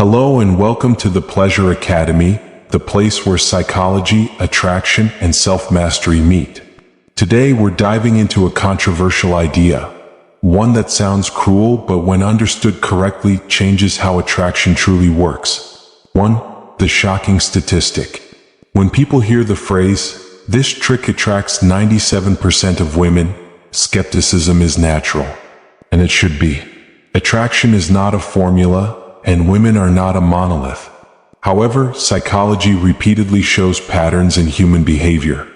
Hello and welcome to the Pleasure Academy, the place where psychology, attraction, and self-mastery meet. Today we're diving into a controversial idea, one that sounds cruel but when understood correctly changes how attraction truly works. 1. The shocking statistic. When people hear the phrase, "This trick attracts 97% of women," skepticism is natural. And it should be. Attraction is not a formula, and women are not a monolith. However, psychology repeatedly shows patterns in human behavior.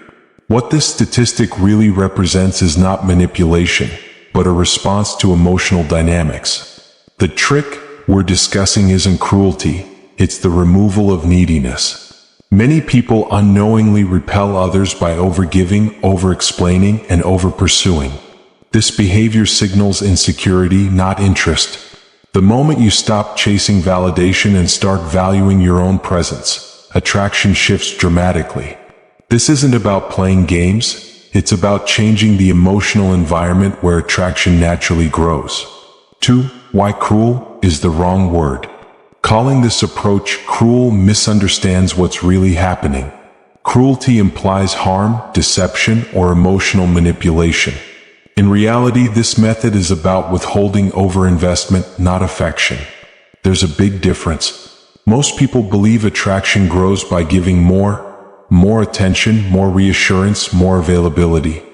What this statistic really represents is not manipulation, but a response to emotional dynamics. The trick we're discussing isn't cruelty, it's the removal of neediness. Many people unknowingly repel others by overgiving, over-explaining, and over-pursuing. This behavior signals insecurity, not interest. The moment you stop chasing validation and start valuing your own presence, attraction shifts dramatically. This isn't about playing games, it's about changing the emotional environment where attraction naturally grows. 2. Why cruel is the wrong word. Calling this approach cruel misunderstands what's really happening. Cruelty implies harm, deception, or emotional manipulation. In reality, this method is about withholding overinvestment, not affection. There's a big difference. Most people believe attraction grows by giving more attention, more reassurance, more availability.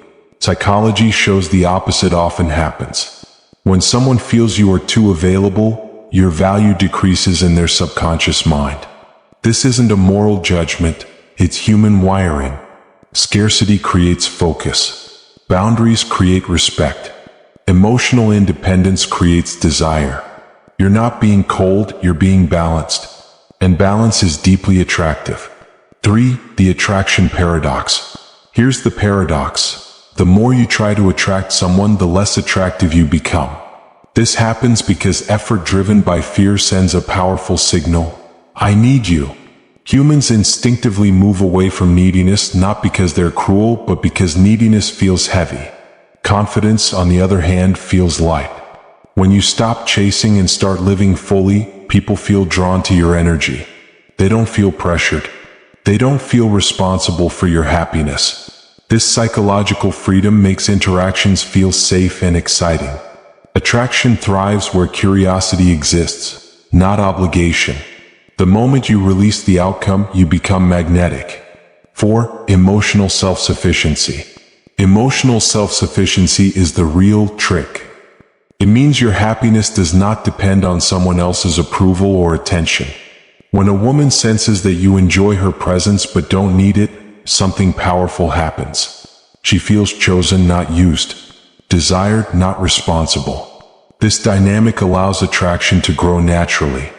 Psychology shows the opposite often happens. When someone feels you are too available, your value decreases in their subconscious mind. This isn't a moral judgment, it's human wiring. Scarcity creates focus. Boundaries create respect. Emotional independence creates desire. You're not being cold, you're being balanced. And balance is deeply attractive. 3. The attraction paradox. Here's the paradox. The more you try to attract someone, the less attractive you become. This happens because effort driven by fear sends a powerful signal. I need you. Humans instinctively move away from neediness not because they're cruel, but because neediness feels heavy. Confidence, on the other hand, feels light. When you stop chasing and start living fully, people feel drawn to your energy. They don't feel pressured. They don't feel responsible for your happiness. This psychological freedom makes interactions feel safe and exciting. Attraction thrives where curiosity exists, not obligation. The moment you release the outcome, you become magnetic. 4. Emotional self-sufficiency. Emotional self-sufficiency is the real trick. It means your happiness does not depend on someone else's approval or attention. When a woman senses that you enjoy her presence but don't need it, something powerful happens. She feels chosen, not used. Desired, not responsible. This dynamic allows attraction to grow naturally.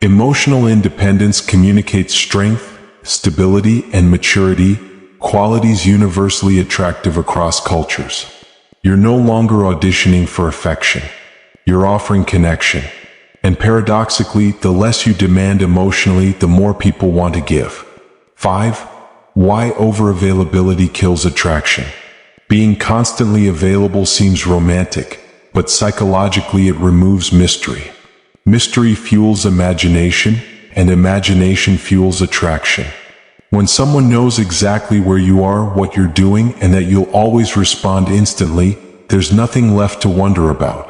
Emotional independence communicates strength, stability, and maturity, qualities universally attractive across cultures. You're no longer auditioning for affection. You're offering connection. And paradoxically, the less you demand emotionally, the more people want to give. 5. Why overavailability kills attraction. Being constantly available seems romantic, but psychologically it removes mystery. Mystery fuels imagination, and imagination fuels attraction. When someone knows exactly where you are, what you're doing, and that you'll always respond instantly, there's nothing left to wonder about.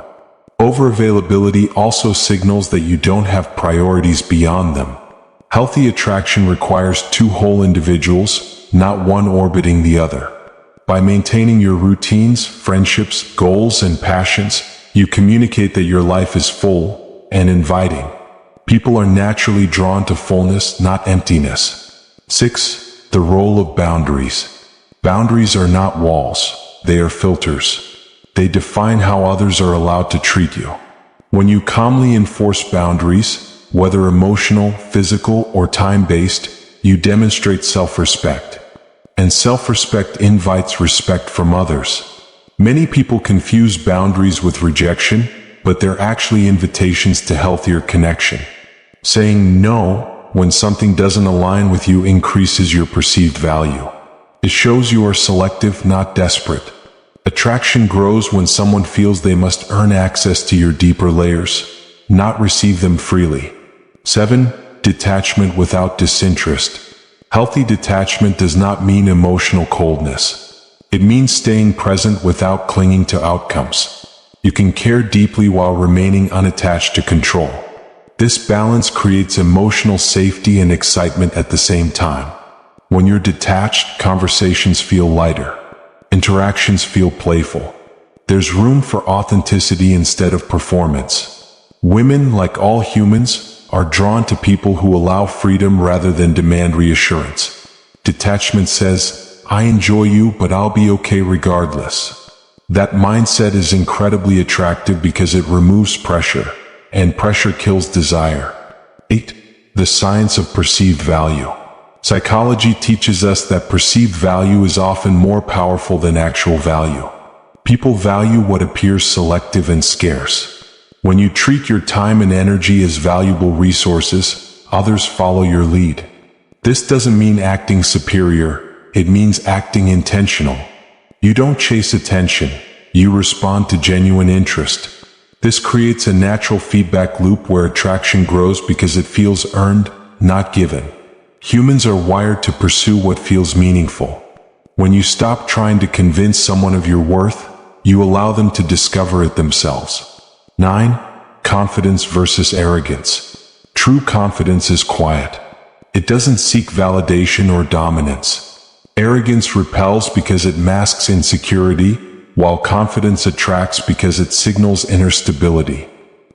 Overavailability also signals that you don't have priorities beyond them. Healthy attraction requires two whole individuals, not one orbiting the other. By maintaining your routines, friendships, goals, and passions, you communicate that your life is full and inviting. People are naturally drawn to fullness, not emptiness. 6. The role of boundaries. Boundaries are not walls, they are filters. They define how others are allowed to treat you. When you calmly enforce boundaries, whether emotional, physical, or time-based, you demonstrate self-respect. And self-respect invites respect from others. Many people confuse boundaries with rejection, but they're actually invitations to healthier connection. Saying no when something doesn't align with you increases your perceived value. It shows you are selective, not desperate. Attraction grows when someone feels they must earn access to your deeper layers, not receive them freely. 7. Detachment without disinterest. Healthy detachment does not mean emotional coldness. It means staying present without clinging to outcomes. You can care deeply while remaining unattached to control. This balance creates emotional safety and excitement at the same time. When you're detached, conversations feel lighter. Interactions feel playful. There's room for authenticity instead of performance. Women, like all humans, are drawn to people who allow freedom rather than demand reassurance. Detachment says, I enjoy you, but I'll be okay regardless. That mindset is incredibly attractive because it removes pressure, and pressure kills desire. 8. The science of perceived value. Psychology teaches us that perceived value is often more powerful than actual value. People value what appears selective and scarce. When you treat your time and energy as valuable resources, others follow your lead. This doesn't mean acting superior, it means acting intentional. You don't chase attention, you respond to genuine interest. This creates a natural feedback loop where attraction grows because it feels earned, not given. Humans are wired to pursue what feels meaningful. When you stop trying to convince someone of your worth, you allow them to discover it themselves. 9. Confidence versus arrogance. True confidence is quiet. It doesn't seek validation or dominance. Arrogance repels because it masks insecurity, while confidence attracts because it signals inner stability.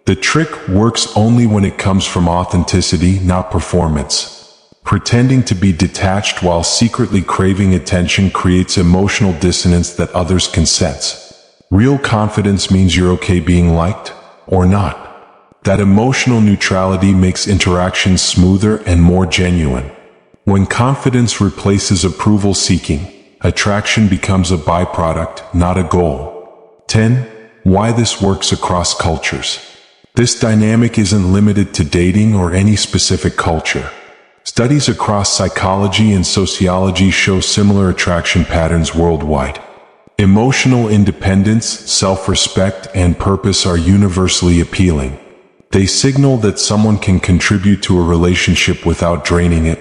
The trick works only when it comes from authenticity, not performance. Pretending to be detached while secretly craving attention creates emotional dissonance that others can sense. Real confidence means you're okay being liked, or not. That emotional neutrality makes interactions smoother and more genuine. When confidence replaces approval seeking, attraction becomes a byproduct, not a goal. 10. Why this works across cultures. This dynamic isn't limited to dating or any specific culture. Studies across psychology and sociology show similar attraction patterns worldwide. Emotional independence, self-respect, and purpose are universally appealing. They signal that someone can contribute to a relationship without draining it.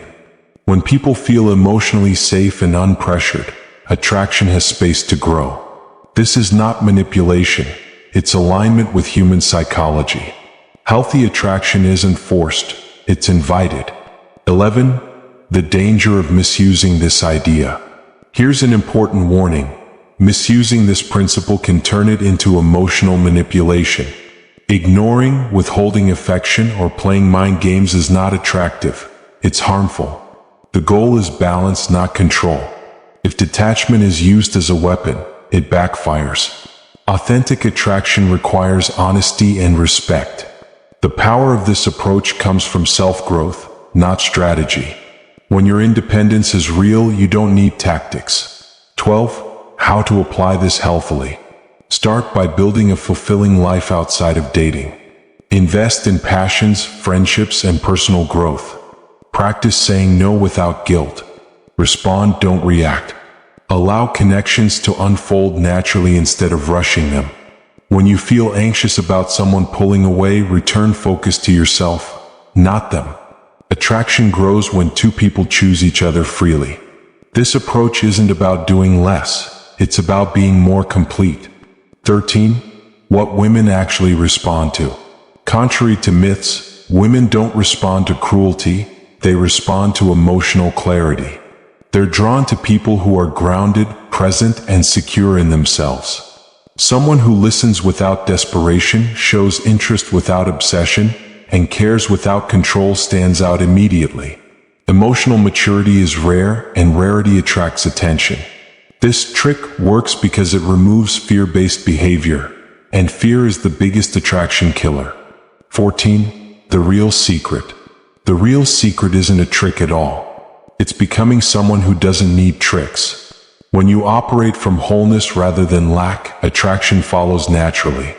When people feel emotionally safe and unpressured, attraction has space to grow. This is not manipulation, it's alignment with human psychology. Healthy attraction isn't forced, it's invited. 11. The danger of misusing this idea. Here's an important warning. Misusing this principle can turn it into emotional manipulation. Ignoring, withholding affection, or playing mind games is not attractive. It's harmful. The goal is balance, not control. If detachment is used as a weapon, it backfires. Authentic attraction requires honesty and respect. The power of this approach comes from self-growth, not strategy. When your independence is real, you don't need tactics. 12. How to apply this healthily. Start by building a fulfilling life outside of dating. Invest in passions, friendships, and personal growth. Practice saying no without guilt. Respond, don't react. Allow connections to unfold naturally instead of rushing them. When you feel anxious about someone pulling away, return focus to yourself, not them. Attraction grows when two people choose each other freely. This approach isn't about doing less. It's about being more complete. 13. What women actually respond to. Contrary to myths, women don't respond to cruelty, they respond to emotional clarity. They're drawn to people who are grounded, present, and secure in themselves. Someone who listens without desperation, shows interest without obsession, and cares without control stands out immediately. Emotional maturity is rare, and rarity attracts attention. This trick works because it removes fear-based behavior, and fear is the biggest attraction killer. 14. The real secret. The real secret isn't a trick at all. It's becoming someone who doesn't need tricks. When you operate from wholeness rather than lack, attraction follows naturally.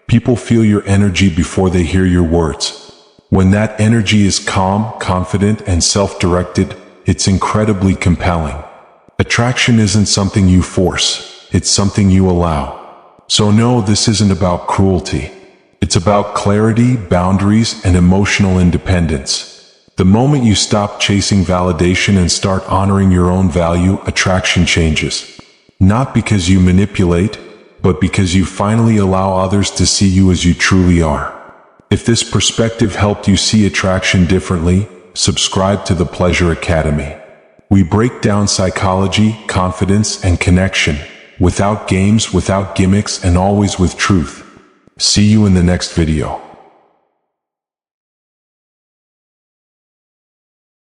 People feel your energy before they hear your words. When that energy is calm, confident, and self-directed, it's incredibly compelling. Attraction isn't something you force, it's something you allow. So no, this isn't about cruelty. It's about clarity, boundaries, and emotional independence. The moment you stop chasing validation and start honoring your own value, attraction changes. Not because you manipulate, but because you finally allow others to see you as you truly are. If this perspective helped you see attraction differently, subscribe to the Pleasure Academy. We break down psychology, confidence, and connection, without games, without gimmicks, and always with truth. See you in the next video.